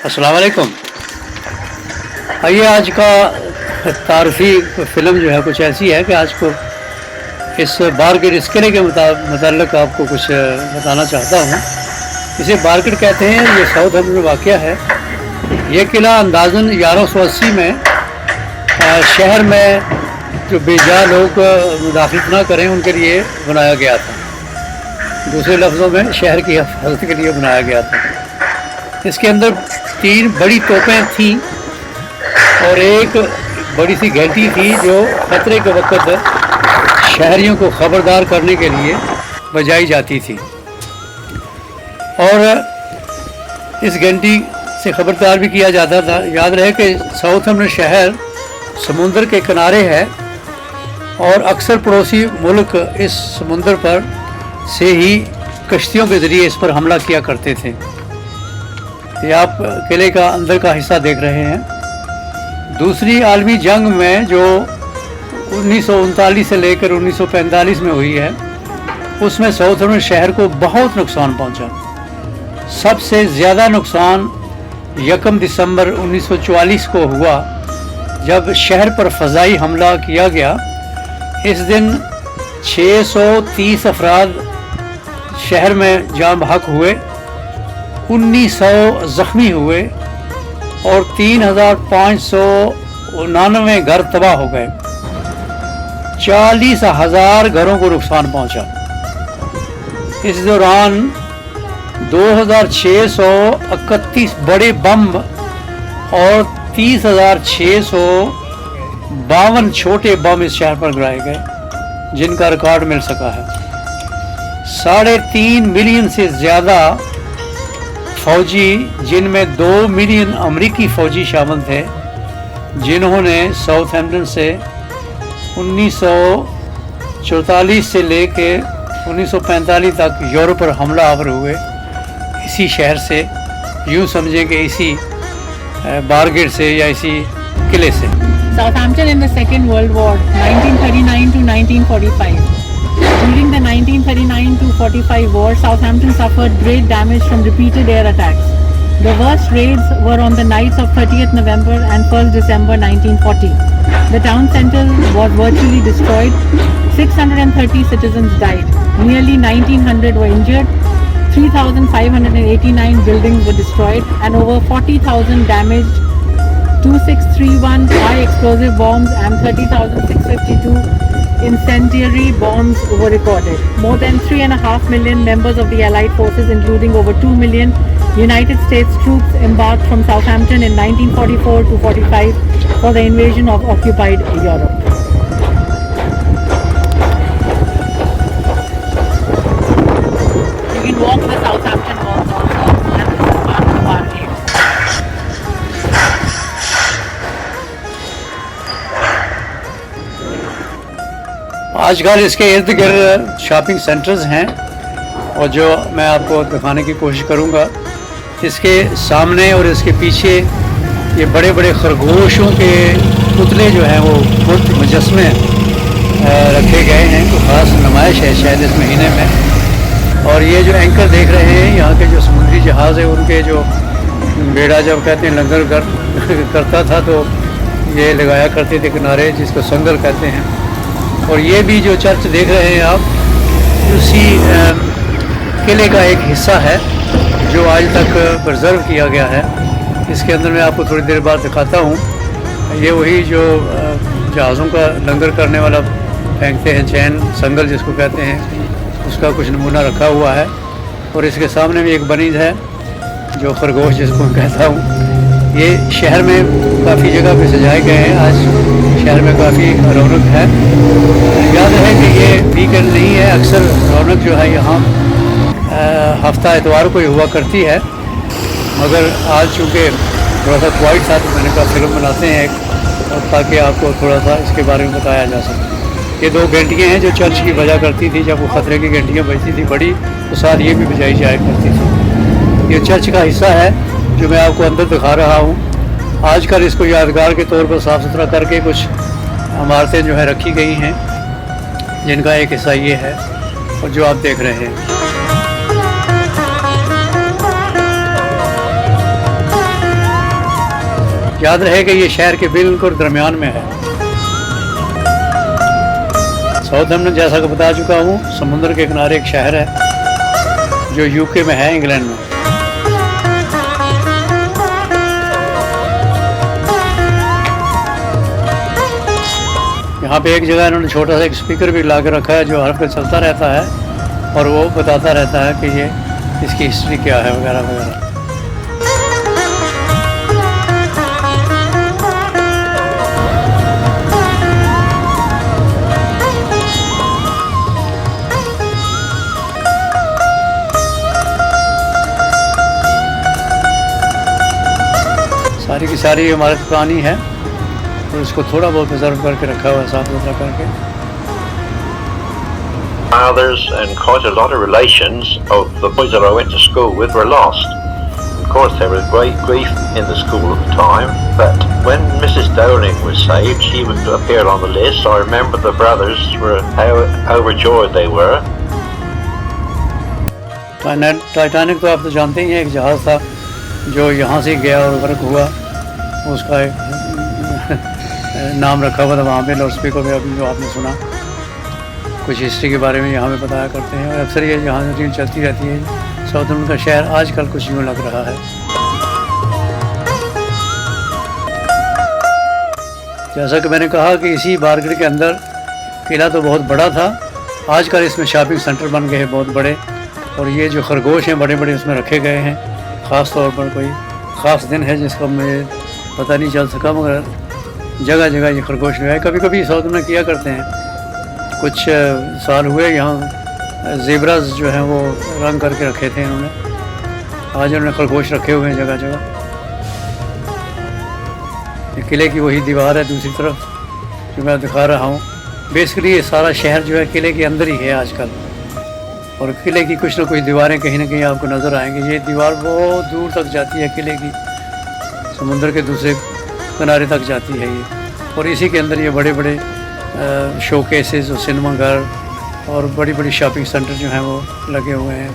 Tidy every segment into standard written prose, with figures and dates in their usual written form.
अस्सलाम वालेकुम। आइए, आज का तारफ़ी फ़िल्म जो है कुछ ऐसी है कि आज को इस बारगेट इस किले के मुताल्लिक़ आपको कुछ बताना चाहता हूँ। इसे बारगेट कहते हैं, ये साउथहैम्पटन में वाक़या है। ये किला अंदाज़न 1180 में शहर में जो बेजा लोग मुदाख़लत ना करें उनके लिए बनाया गया था। दूसरे लफ्ज़ों में शहर की हिफाज़त के लिए बनाया गया था। इसके अंदर 3 बड़ी तोपें थीं और एक बड़ी सी घंटी थी जो ख़तरे के वक़्त शहरियों को ख़बरदार करने के लिए बजाई जाती थी। और इस घंटी से ख़बरदार भी किया जाता था। याद रहे कि साउथहैम्पटन शहर समुंदर के किनारे है और अक्सर पड़ोसी मुल्क इस समुंदर पर से ही कश्तियों के ज़रिए इस पर हमला किया करते थे। ये आप किले का अंदर का हिस्सा देख रहे हैं। दूसरी आलमी जंग में जो 1939 से लेकर 1945 में हुई है, उसमें साउथहैम्पटन शहर को बहुत नुकसान पहुंचा। सबसे ज़्यादा नुकसान 1 दिसंबर 1944 को हुआ, जब शहर पर फ़ज़ाई हमला किया गया। इस दिन 630 अफराद शहर में जाँ बहक हुए, 1900 ज़ख्मी हुए और 3599 घर तबाह हो गए। 40,000 घरों को नुकसान पहुंचा। इस दौरान 2631 बड़े बम और 30,652 छोटे बम इस शहर पर गिराए गए, जिनका रिकॉर्ड मिल सका है। 3.5 मिलियन से ज़्यादा फ़ौजी, जिनमें 2 मिलियन अमरीकी फ़ौजी शामिल थे, जिन्होंने साउथहैम्पटन से 1944 से लेकर 1945 तक यूरोप पर हमला आवर हुए। इसी शहर से, यूँ समझें कि इसी बारगेट से या इसी किले से। Southampton in the Second World War, 1939 to 1945. During the 1939 to 45 war, Southampton suffered great damage from repeated air attacks. The worst raids were on the nights of 30th November and 1st December 1940. The town centre was virtually destroyed. 630 citizens died. Nearly 1,900 were injured. 3,589 buildings were destroyed and over 40,000 damaged. 2631 high explosive bombs and 30,652 incendiary bombs were recorded. More than 3.5 million members of the Allied forces, including over 2 million United States troops, embarked from Southampton in 1944 to 45 for the invasion of occupied Europe. You can walk the Southampton walls also, and this is part of our game. आजकल इसके इर्द गिर्द shopping centres हैं, और जो मैं आपको दिखाने की कोशिश करूंगा। इसके सामने और इसके पीछे ये बड़े बड़े खरगोशों के पुतले जो हैं वो मूर्ति मुजस्मे रखे गए हैं। तो ख़ास नुमाइश है शायद इस महीने में। और ये जो एंकर देख रहे हैं, यहाँ के जो समुद्री जहाज़ है, उनके जो बेड़ा जब कहते हैं लंगर करता था तो ये लगाया करते थे किनारे, जिसको संगल कहते हैं। और ये भी जो चर्च देख रहे हैं आप, उसी किले का एक हिस्सा है जो आज तक प्रिजर्व किया गया है। इसके अंदर मैं आपको थोड़ी देर बाद दिखाता हूँ। ये वही जो जहाज़ों का लंगर करने वाला फेंकते हैं, चैन संगल जिसको कहते हैं, उसका कुछ नमूना रखा हुआ है। और इसके सामने भी एक बनीज है जो खरगोश जिसको मैं कहता हूँ। ये शहर में काफ़ी जगह पे सजाए गए हैं। आज शहर में काफ़ी रौनक है। याद है कि ये वीकेंड नहीं है, अक्सर रौनक जो है यहाँ हफ्ता इतवार को ही हुआ करती है, मगर आज चूँकि थोड़ा सा क्वाइट था तो मैंने कहा फिल्म बनाते हैं एक, और ताकि आपको थोड़ा सा इसके बारे में बताया जा सके। ये 2 घंटियाँ हैं जो चर्च की बजा करती थी। जब वो खतरे की घंटियाँ बजती थी बड़ी, तो साथ ये भी बजाई जाया करती थी। ये चर्च का हिस्सा है जो मैं आपको अंदर दिखा रहा हूँ। आजकल इसको यादगार के तौर पर साफ़ सुथरा करके कुछ इमारतें जो है रखी गई हैं, जिनका एक हिस्सा ये है और जो आप देख रहे हैं। याद रहे कि ये शहर के बिल्कुल दरमियान में है। साउथहैम्पटन जैसा कि बता चुका हूँ, समुद्र के किनारे एक शहर है जो यूके में है, इंग्लैंड में। यहाँ पे एक जगह इन्होंने छोटा सा एक स्पीकर भी ला के रखा है जो हर पे चलता रहता है और वो बताता रहता है कि ये इसकी हिस्ट्री क्या है वगैरह वगैरह। सारी की सारी इमारत पुरानी है तो इसको थोड़ा बहुत प्रिजर्व करके रखा हुआ है, साफ सुथरा करके। Fathers and quite a lot of relations of the boys that I went to school with were lost. Of course, there was great grief in the school at the time, but when Mrs. Dowling was saved, she appeared on the list. I remember the brothers were how overjoyed they were. Titanic तो आप तो जानते ही हैं, एक जहाज़ था जो यहाँ से गया और गर्क हुआ, उसका नाम रखा हुआ था वहाँ पे लाउड स्पीकर में। अभी जो आपने सुना कुछ हिस्ट्री के बारे में यहाँ पे बताया करते हैं और अक्सर ये यहाँ ट्रेन चलती रहती है। साउथहैम्पटन का शहर आजकल कुछ यूँ लग रहा है। जैसा कि मैंने कहा कि इसी बारगढ़ के अंदर किला तो बहुत बड़ा था, आजकल इसमें शॉपिंग सेंटर बन गए हैं बहुत बड़े, और ये जो खरगोश हैं बड़े बड़े उसमें रखे गए हैं। ख़ास तौर पर कोई ख़ास दिन है जिसका मुझे पता नहीं चल सका, मगर जगह जगह ये खरगोश लगाए। कभी कभी साउथ में किया करते हैं, कुछ साल हुए यहाँ ज़ेब्रास जो हैं वो रंग करके रखे थे इन्होंने, आज उन्होंने खरगोश रखे हुए हैं जगह जगह। किले की वही दीवार है दूसरी तरफ जो मैं दिखा रहा हूँ। बेसिकली ये सारा शहर जो है किले के अंदर ही है आजकल, और किले की कुछ ना कुछ दीवारें कहीं ना कहीं आपको नज़र आएंगी। ये दीवार बहुत दूर तक जाती है किले की, समुद्र के दूसरे किनारे तक जाती है ये, और इसी के अंदर ये बड़े बड़े शोकेसेस और सिनेमा घर और बड़ी बड़ी शॉपिंग सेंटर जो हैं वो लगे हुए हैं।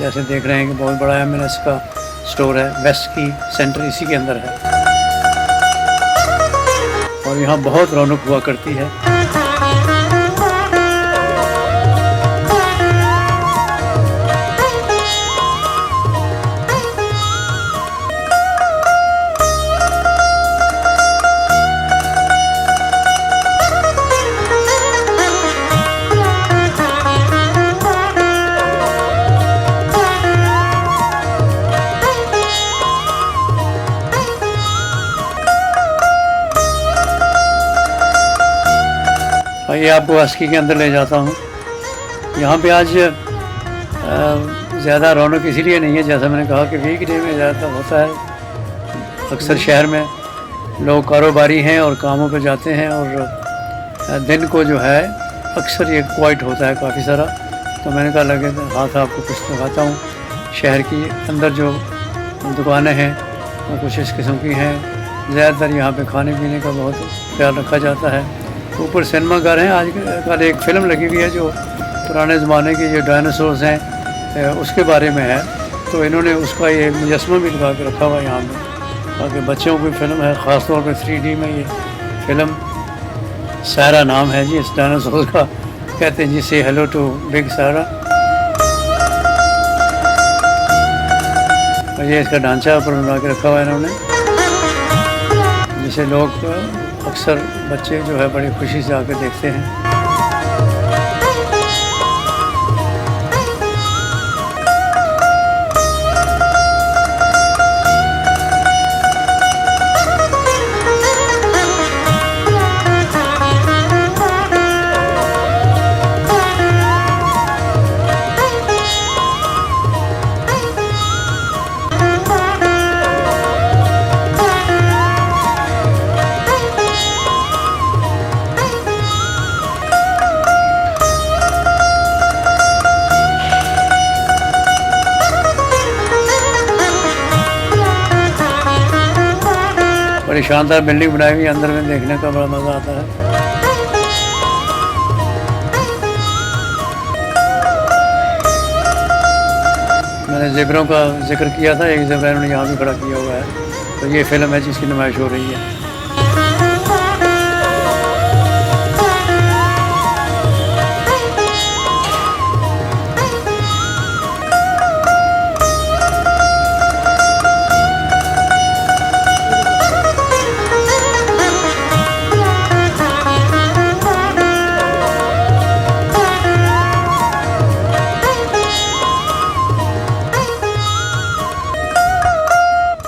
जैसे देख रहे हैं कि बहुत बड़ा M&S का स्टोर है, वेस्ट की सेंटर इसी के अंदर है, और यहाँ बहुत रौनक हुआ करती है। ये आपको अस्की के अंदर ले जाता हूँ। यहाँ पे आज ज़्यादा रौनक इसीलिए नहीं है, जैसा मैंने कहा कि वीकडे में ज़्यादा होता है। अक्सर शहर में लोग कारोबारी हैं और कामों पे जाते हैं, और दिन को जो है अक्सर ये क्वाइट होता है काफ़ी सारा। तो मैंने कहा लगे हाथ आपको कुछ दिखाता हूँ। शहर की अंदर जो दुकानें हैं वो कुछ इस किस्म की हैं। ज़्यादातर यहाँ पे खाने पीने का बहुत ख्याल रखा जाता है। ऊपर सिनेमा घर हैं। आज कल एक फ़िल्म लगी हुई है जो पुराने ज़माने की जो डायनासोर्स हैं उसके बारे में है, तो इन्होंने उसका ये मुजस्मा भी लगा के रखा हुआ है यहाँ पे, ताकि बच्चों की फ़िल्म है। ख़ास तौर पे 3D में ये फ़िल्म, सारा नाम है जी इस डायनासोर का, कहते हैं जी से हेलो टू बिग सारा। और ये इसका ढांचा ऊपर बना के रखा हुआ है इन्होंने, जिसे लोग अक्सर बच्चे जो है बड़ी खुशी से आकर देखते हैं। बड़ी शानदार बिल्डिंग बनाई हुई, अंदर में देखने का बड़ा मज़ा आता है। मैंने ज़ेबरों का जिक्र किया था, एक ज़ेबरा इन्होंने यहाँ भी खड़ा किया हुआ है। तो ये फ़िल्म है जिसकी नुमाइश हो रही है।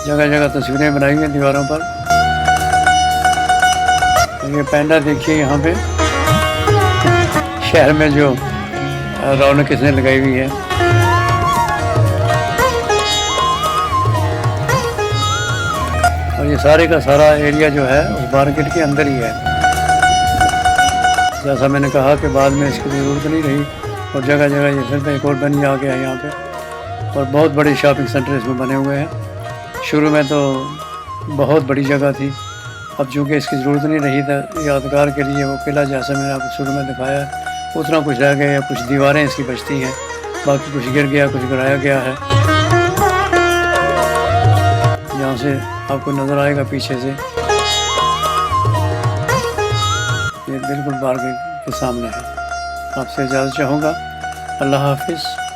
जगह जगह तस्वीरें बनाई हैं दीवारों पर। ये पैंडा देखिए यहाँ पे शहर में जो रौनक इसने लगाई हुई है। और ये सारे का सारा एरिया जो है उस मार्केट के अंदर ही है। जैसा मैंने कहा कि बाद में इसकी ज़रूरत नहीं रही और जगह जगह ये फिर एक और बनी आ गया है यहाँ पे। और बहुत बड़े शॉपिंग सेंटर इसमें बने हुए हैं। शुरू में तो बहुत बड़ी जगह थी, अब चूँकि इसकी ज़रूरत नहीं रही तो यादगार के लिए वो किला जैसा मैंने आपको शुरू में दिखाया उतना कुछ रह गया, कुछ दीवारें इसकी बचती हैं, बाकी कुछ गिर गया, कुछ गिराया गया है। यहाँ से आपको नज़र आएगा पीछे से, ये बिल्कुल मार्केट के सामने है। आपसे इजाज़त चाहूँगा। अल्लाह हाफिज़।